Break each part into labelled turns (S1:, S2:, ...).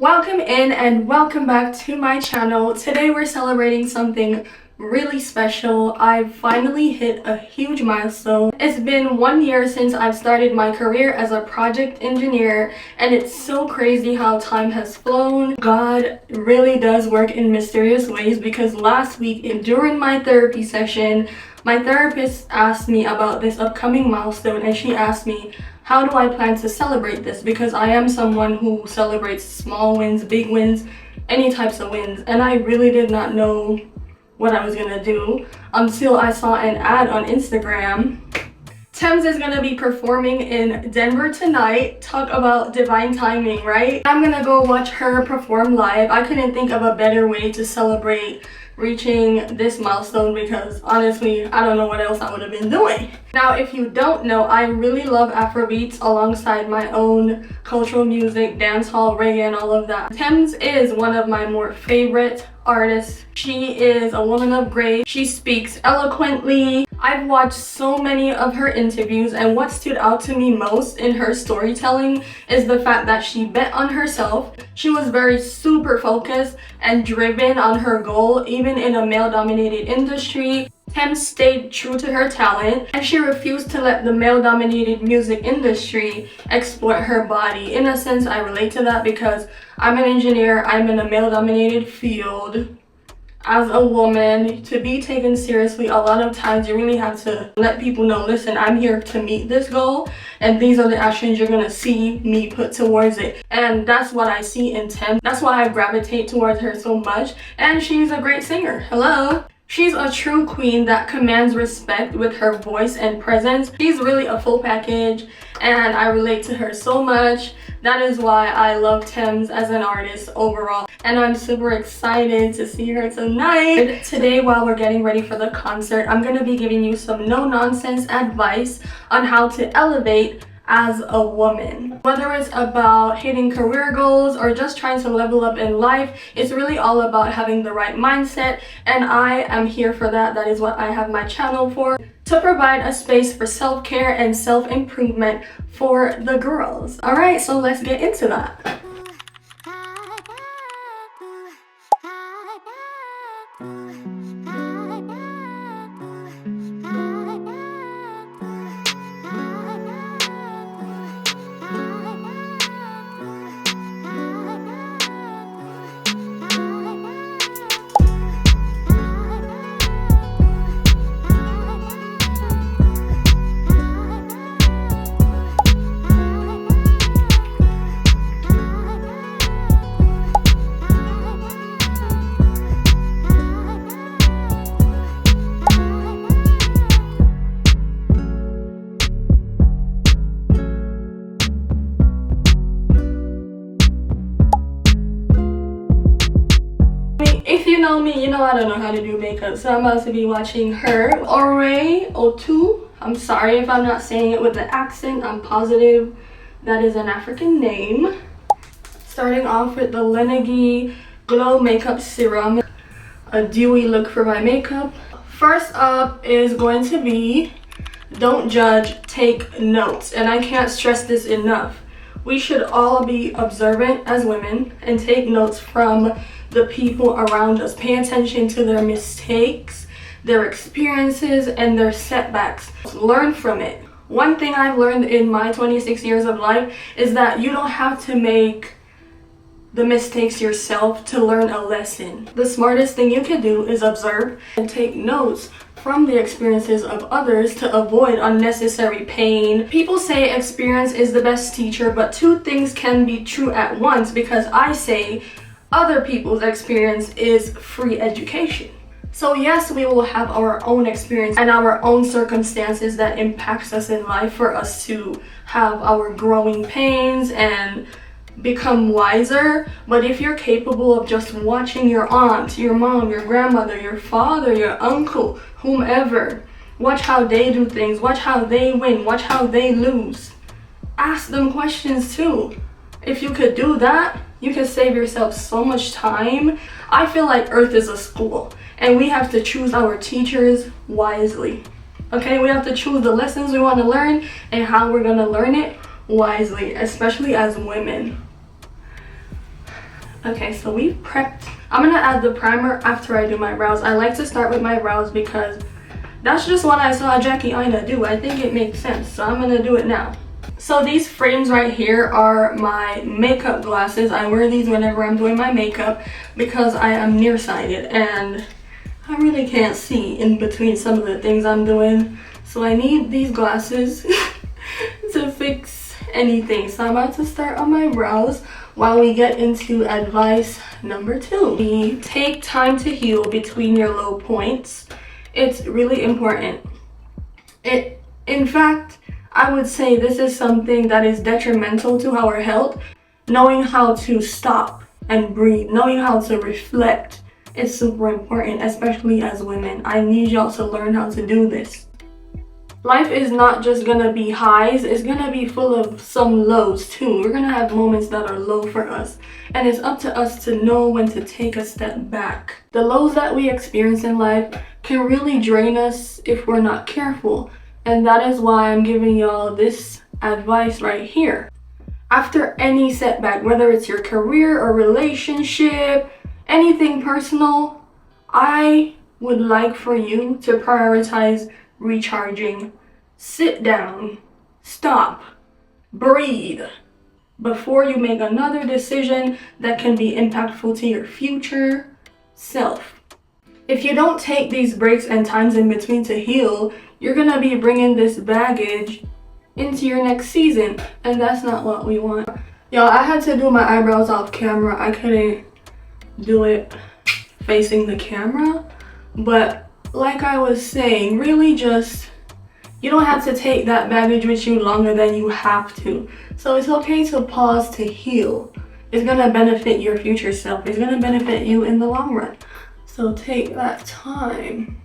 S1: Welcome in and welcome back to my channel. Today we're celebrating something really special. I've finally hit a huge milestone. It's been 1 year since I've started my career as a project engineer, and it's so crazy how time has flown. God really does work in mysterious ways, because last week during my therapy session, my therapist asked me about this upcoming milestone, and she asked me, how do I plan to celebrate this? Because I am someone who celebrates small wins, big wins, any types of wins. And I really did not know what I was gonna do until I saw an ad on Instagram. Tems is gonna be performing in Denver tonight. Talk about divine timing, right? I'm gonna go watch her perform live. I couldn't think of a better way to celebrate reaching this milestone, because honestly I don't know what else I would have been doing. Now, if you don't know, I really love Afrobeats alongside my own cultural music, dancehall, reggae, and all of that. Tems is one of my more favorite artists. She is a woman of grace. She speaks eloquently. I've watched so many of her interviews, and what stood out to me most in her storytelling is the fact that she bet on herself. She was very super focused and driven on her goal, even in a male-dominated industry. Tems stayed true to her talent, and she refused to let the male-dominated music industry exploit her body. In a sense, I relate to that because I'm an engineer, I'm in a male-dominated field. As a woman, to be taken seriously, a lot of times you really have to let people know, listen, I'm here to meet this goal, and these are the actions you're gonna see me put towards it. And that's what I see in Tems. That's why I gravitate towards her so much. And she's a great singer. Hello. She's a true queen that commands respect with her voice and presence. She's really a full package, and I relate to her so much. That is why I love Tems as an artist overall, and I'm super excited to see her tonight. Today, while we're getting ready for the concert, I'm gonna be giving you some no-nonsense advice on how to elevate as a woman. Whether it's about hitting career goals or just trying to level up in life, it's really all about having the right mindset, and I am here for that. That is what I have my channel for, to provide a space for self-care and self-improvement for the girls. All right, so let's get into that. If you know me, you know I don't know how to do makeup, so I'm about to be watching her. Otu. I'm sorry if I'm not saying it with the accent. I'm positive that is an African name. Starting off with the Lenigi Glow Makeup Serum. A dewy look for my makeup. First up is going to be don't judge, take notes. And I can't stress this enough. We should all be observant as women and take notes from the people around us. Pay attention to their mistakes, their experiences, and their setbacks. Learn from it. One thing I've learned in my 26 years of life is that you don't have to make the mistakes yourself to learn a lesson. The smartest thing you can do is observe and take notes from the experiences of others to avoid unnecessary pain. People say experience is the best teacher, but two things can be true at once, because I say other people's experience is free education. So yes, we will have our own experience and our own circumstances that impacts us in life for us to have our growing pains and become wiser. But if you're capable of just watching your aunt, your mom, your grandmother, your father, your uncle, whomever, watch how they do things, watch how they win, watch how they lose, ask them questions too. If you could do that, you can save yourself so much time. I feel like Earth is a school, and we have to choose our teachers wisely. Okay, we have to choose the lessons we want to learn and how we're going to learn it wisely, especially as women. Okay, so we've prepped. I'm gonna add the primer after I do my brows. I like to start with my brows because that's just what I saw Jackie Aina do. I think it makes sense, so I'm gonna do it now. So these frames right here are my makeup glasses. I wear these whenever I'm doing my makeup because I am nearsighted and I really can't see in between some of the things I'm doing. So I need these glasses to fix anything. So I'm about to start on my brows while we get into advice number 2. We take time to heal between your low points. It's really important. In fact, I would say this is something that is detrimental to our health. Knowing how to stop and breathe, knowing how to reflect is super important, especially as women. I need y'all to learn how to do this. Life is not just gonna be highs, it's gonna be full of some lows too. We're gonna have moments that are low for us, and it's up to us to know when to take a step back. The lows that we experience in life can really drain us if we're not careful, and that is why I'm giving y'all this advice right here. After any setback, whether it's your career or relationship, anything personal, I would like for you to prioritize recharging. Sit down, stop, breathe before you make another decision that can be impactful to your future self. If you don't take these breaks and times in between to heal, you're gonna be bringing this baggage into your next season, and that's not what we want. Y'all, I had to do my eyebrows off camera. I couldn't do it facing the camera, but like I was saying, really just, you don't have to take that baggage with you longer than you have to. So it's okay to pause to heal. It's gonna benefit your future self. It's gonna benefit you in the long run. So take that time.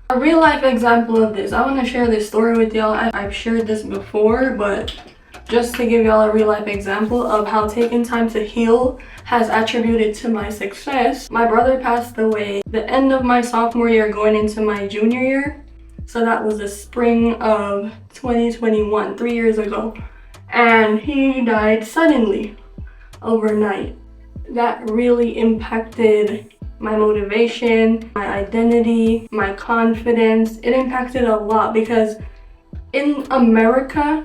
S1: A real life example of this, I want to share this story with y'all. I've shared this before, but just to give y'all a real life example of how taking time to heal has attributed to my success. My brother passed away the end of my sophomore year going into my junior year. So that was the spring of 2021, 3 years ago. And he died suddenly, overnight. That really impacted my motivation, my identity, my confidence. It impacted a lot because in America,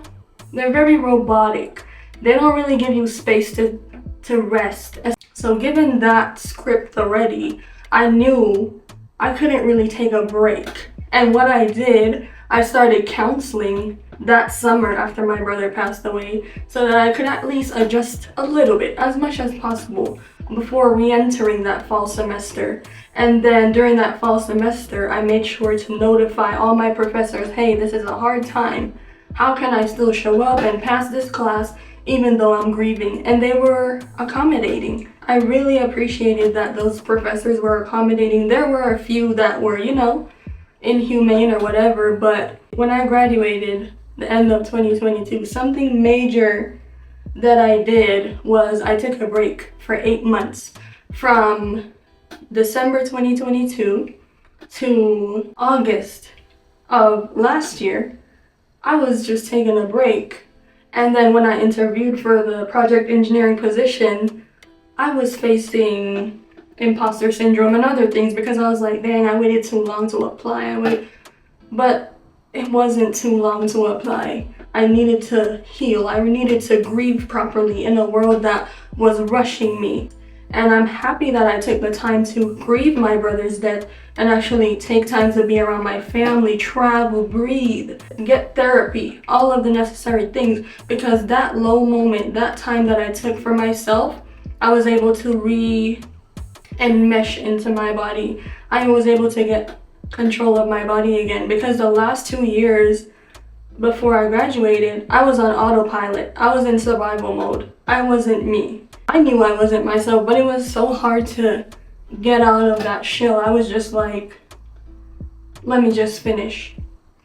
S1: they're very robotic. They don't really give you space to rest. So given that script already, I knew I couldn't really take a break. And what I did, I started counseling that summer after my brother passed away so that I could at least adjust a little bit, as much as possible, before re-entering that fall semester. And then during that fall semester, I made sure to notify all my professors, hey, this is a hard time. How can I still show up and pass this class even though I'm grieving? And they were accommodating. I really appreciated that those professors were accommodating. There were a few that were, inhumane or whatever, but when I graduated the end of 2022, something major that I did was I took a break for 8 months from December 2022 to August of last year. I was just taking a break. And then when I interviewed for the project engineering position, I was facing imposter syndrome and other things because I was like, dang, I waited too long to apply. But it wasn't too long to apply. I needed to heal. I needed to grieve properly in a world that was rushing me. And I'm happy that I took the time to grieve my brother's death and actually take time to be around my family, travel, breathe, get therapy, all of the necessary things. Because that low moment, that time that I took for myself, I was able to enmesh into my body. I was able to get control of my body again, because the last 2 years before I graduated, I was on autopilot. I was in survival mode. I wasn't me. I knew I wasn't myself, but it was so hard to get out of that shell. I was just like, let me just finish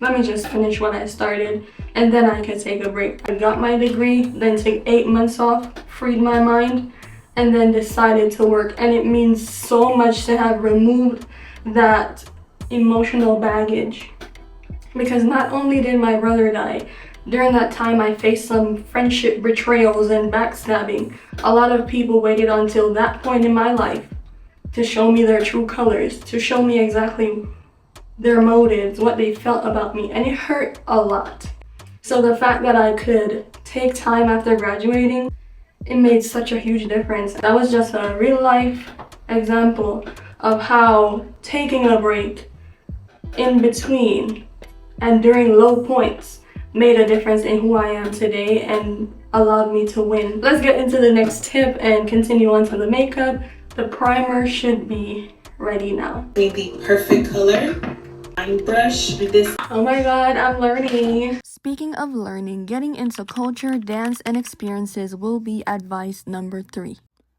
S1: what I started, and then I could take a break. I got my degree, then took 8 months off, freed my mind, and then decided to work. And it means so much to have removed that emotional baggage, because not only did my brother die, During that time, I faced some friendship betrayals and backstabbing. A lot of people waited until that point in my life to show me their true colors, to show me exactly their motives, what they felt about me, and it hurt a lot. So the fact that I could take time after graduating, it made such a huge difference. That was just a real life example of how taking a break in between and during low points made a difference in who I am today and allowed me to win. Let's get into the next tip and continue on to the makeup. The primer should be ready now.
S2: Need the perfect color. Brush with this.
S1: Oh my god, I'm learning.
S3: Speaking of learning, getting into culture, dance, and experiences will be advice number 3.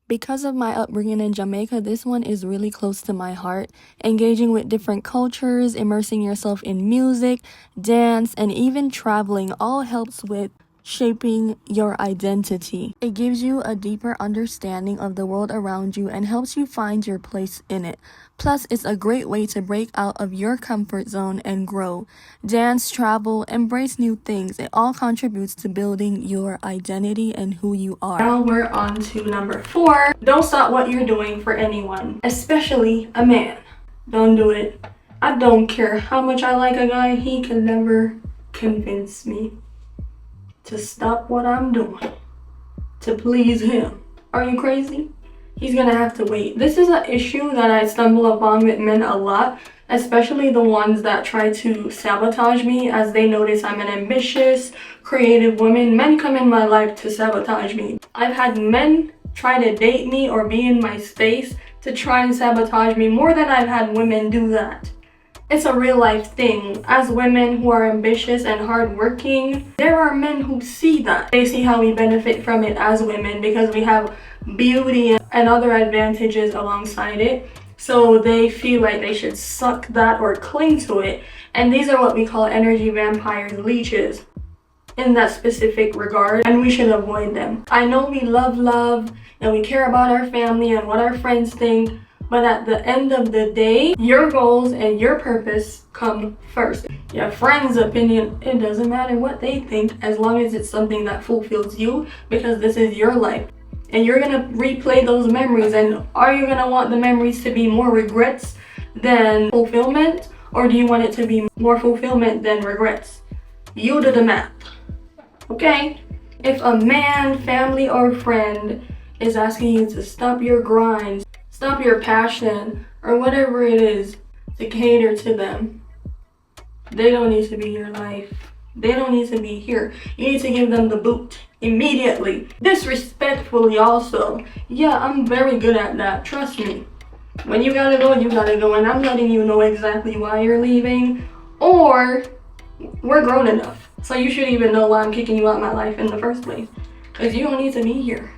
S3: Because of my upbringing in Jamaica, this one is really close to my heart. Engaging with different cultures, immersing yourself in music, dance, and even traveling all helps with shaping your identity. It gives you a deeper understanding of the world around you and helps you find your place in it. Plus, it's a great way to break out of your comfort zone and grow. Dance, travel, embrace new things. It all contributes to building your identity and who you are.
S1: Now we're on to number 4. Don't stop what you're doing for anyone, especially a man. Don't do it. I don't care how much I like a guy, he can never convince me to stop what I'm doing to please him. Are you crazy? He's gonna have to wait. This is an issue that I stumble upon with men a lot, especially the ones that try to sabotage me as they notice I'm an ambitious, creative woman. Men come in my life to sabotage me. I've had men try to date me or be in my space to try and sabotage me more than I've had women do that. It's a real life thing. As women who are ambitious and hardworking, there are men who see that. They see how we benefit from it as women because we have beauty and other advantages alongside it. So they feel like they should suck that or cling to it. And these are what we call energy vampires, leeches in that specific regard, and we should avoid them. I know we love and we care about our family and what our friends think, but at the end of the day, your goals and your purpose come first. Your friend's opinion, it doesn't matter what they think as long as it's something that fulfills you, because this is your life. And you're gonna replay those memories, and are you gonna want the memories to be more regrets than fulfillment? Or do you want it to be more fulfillment than regrets? You do the math, okay? If a man, family, or friend is asking you to stop your grind, stop your passion, or whatever it is to cater to them, they don't need to be your life. They don't need to be here. You need to give them the boot immediately. Disrespectfully also. Yeah, I'm very good at that. Trust me. When you gotta go, you gotta go. And I'm letting you know exactly why you're leaving. Or we're grown enough. So you should even know why I'm kicking you out of my life in the first place. Because you don't need to be here.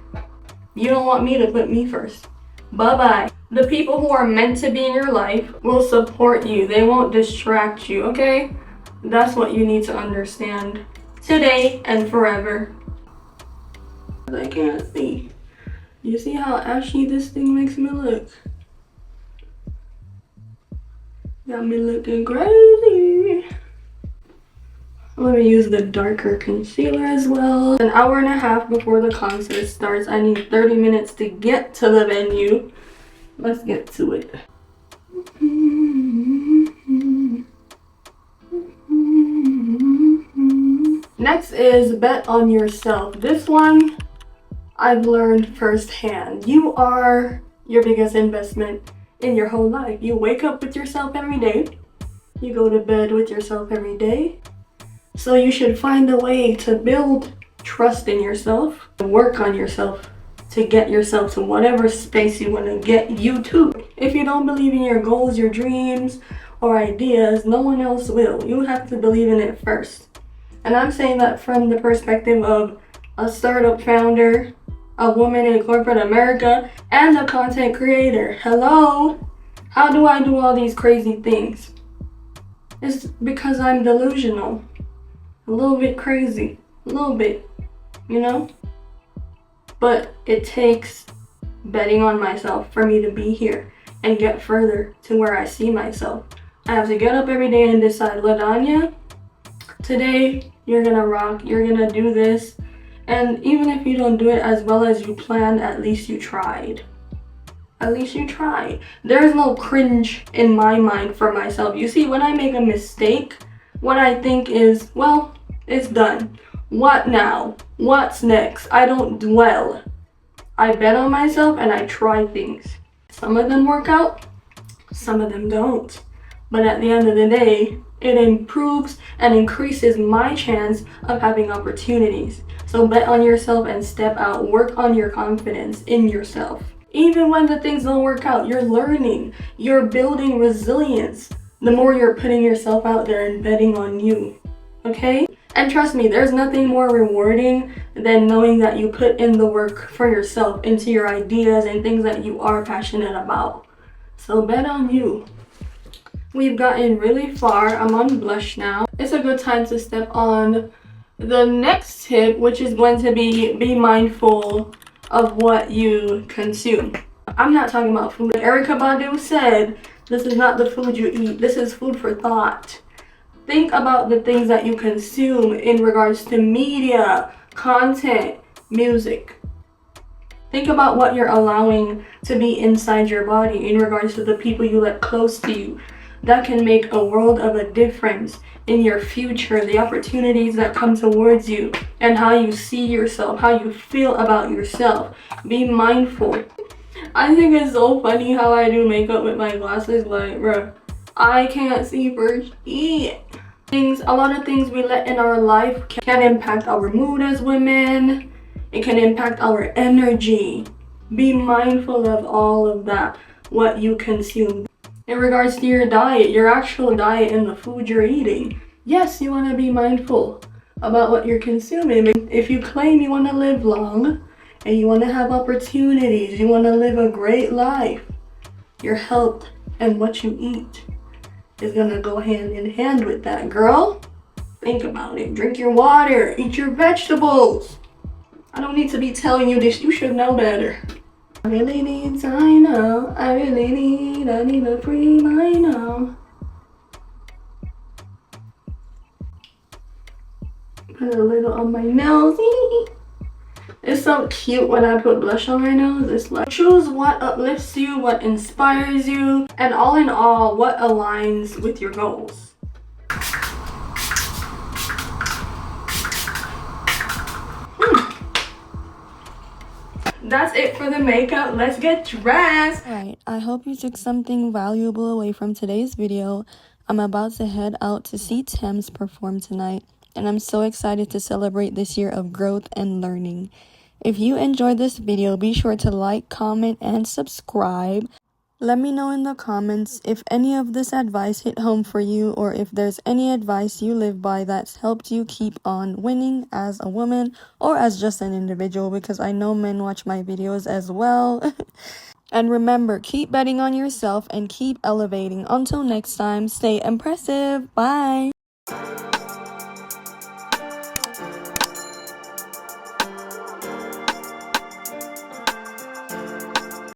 S1: You don't want me to put me first. Bye-bye. The people who are meant to be in your life will support you. They won't distract you, okay? That's what you need to understand today and forever. I can't see. You see how ashy this thing makes me look? Got me looking crazy. Let me use the darker concealer as well. An hour and a half before the concert starts. I need 30 minutes to get to the venue. Let's get to it. Next is bet on yourself. This one I've learned firsthand. You are your biggest investment in your whole life. You wake up with yourself every day. You go to bed with yourself every day. So you should find a way to build trust in yourself, work on yourself to get yourself to whatever space you want to get you to. If you don't believe in your goals, your dreams, or ideas, no one else will. You have to believe in it first. And I'm saying that from the perspective of a startup founder, a woman in corporate America, and a content creator. Hello? How do I do all these crazy things? It's because I'm delusional. A little bit crazy. A little bit, you know? But it takes betting on myself for me to be here and get further to where I see myself. I have to get up every day and decide, LaDanya, Today, you're gonna rock, you're gonna do this, and even if you don't do it as well as you planned, at least you tried. At least you tried. There's no cringe in my mind for myself. You see, when I make a mistake, what I think is, well, it's done. What now? What's next? I don't dwell. I bet on myself and I try things. Some of them work out, some of them don't. But at the end of the day, it improves and increases my chance of having opportunities. So bet on yourself and step out. Work on your confidence in yourself. Even when the things don't work out, you're learning. You're building resilience. The more you're putting yourself out there and betting on you. Okay? And trust me, there's nothing more rewarding than knowing that you put in the work for yourself into your ideas and things that you are passionate about. So bet on you. We've gotten really far. I'm on blush now. It's a good time to step on the next tip, which is going to be mindful of what you consume. I'm not talking about food. Erykah Badu said, this is not the food you eat. This is food for thought. Think about the things that you consume in regards to media, content, music. Think about what you're allowing to be inside your body in regards to the people you let close to you. That can make a world of a difference in your future, the opportunities that come towards you, and how you see yourself, how you feel about yourself. Be mindful. I think it's so funny how I do makeup with my glasses, like, bruh, I can't see for shit. A lot of things we let in our life can impact our mood as women. It can impact our energy. Be mindful of all of that, what you consume. In regards to your diet, your actual diet and the food you're eating, yes, you want to be mindful about what you're consuming. If you claim you want to live long and you want to have opportunities, you want to live a great life, your health and what you eat is going to go hand in hand with that, girl. Think about it. Drink your water, eat your vegetables. I don't need to be telling you this. You should know better. I really need time now. I need a free mind now. Put a little on my nose. It's so cute when I put blush on my nose. It's like, choose what uplifts you, what inspires you, and all in all, what aligns with your goals. That's it for the makeup. Let's get dressed.
S3: Alright, I hope you took something valuable away from today's video. I'm about to head out to see Tems perform tonight, and I'm so excited to celebrate this year of growth and learning. If you enjoyed this video, be sure to like, comment, and subscribe. Let me know in the comments if any of this advice hit home for you, or if there's any advice you live by that's helped you keep on winning as a woman or as just an individual, because I know men watch my videos as well. And remember, keep betting on yourself and keep elevating. Until next time, stay impressive. Bye.